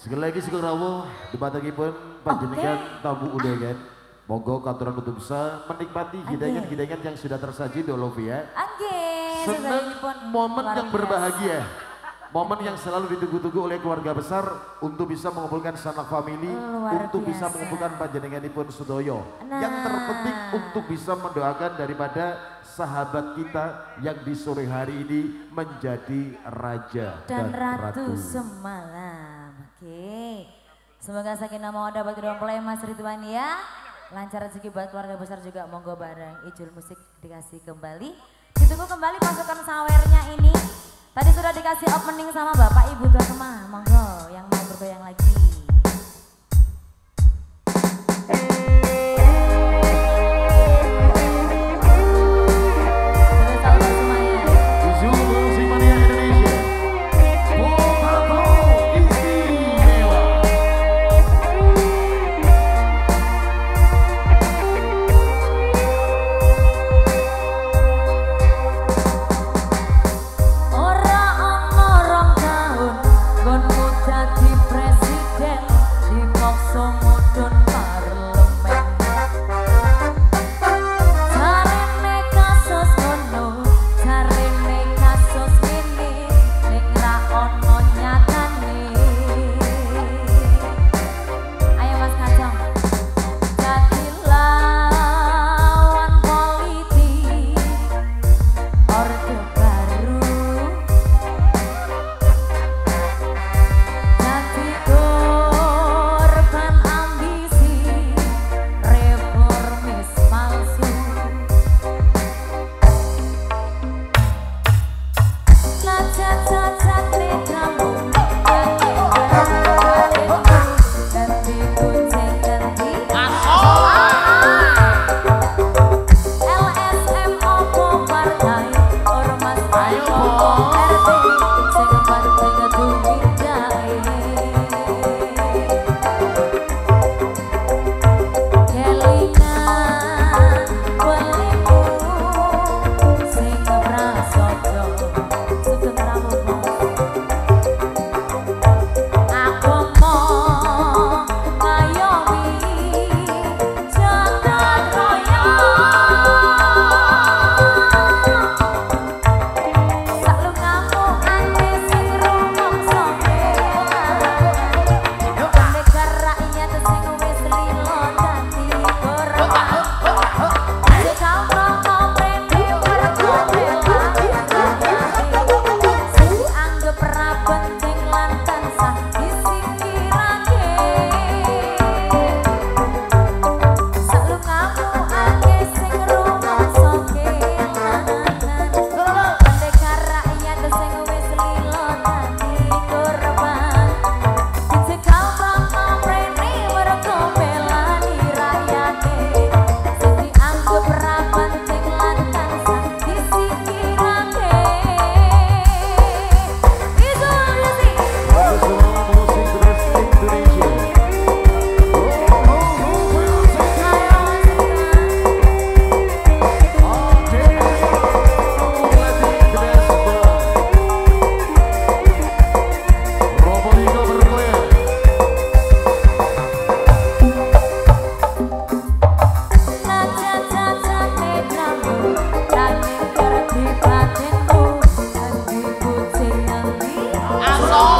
Sekali lagi sugeng rawuh dibatangipun panjenengan tamu undangan. Monggo katuran kudu bisa menikmati hidangan-hidangan yang sudah tersaji di Olovia. Senang momen yang berbahagia. Momen yang selalu ditunggu-tunggu oleh keluarga besar untuk bisa mengumpulkan sanak famili, untuk bisa mengumpulkan panjenenganipun Sudoyo. Yang terpenting untuk bisa mendoakan daripada sahabat kita yang di sore hari ini menjadi raja dan ratu semalam. Semoga sakinah mawaddah buat kedua mempelai Mas Ridwan ya. Lancar rezeki buat keluarga besar juga, monggo bareng Ijul Musik dikasih kembali. Ditunggu kembali pasukan sawernya ini. Tadi sudah dikasih opening sama Bapak Ibu tua kemah, monggo yang mau bergoyang lagi. Aso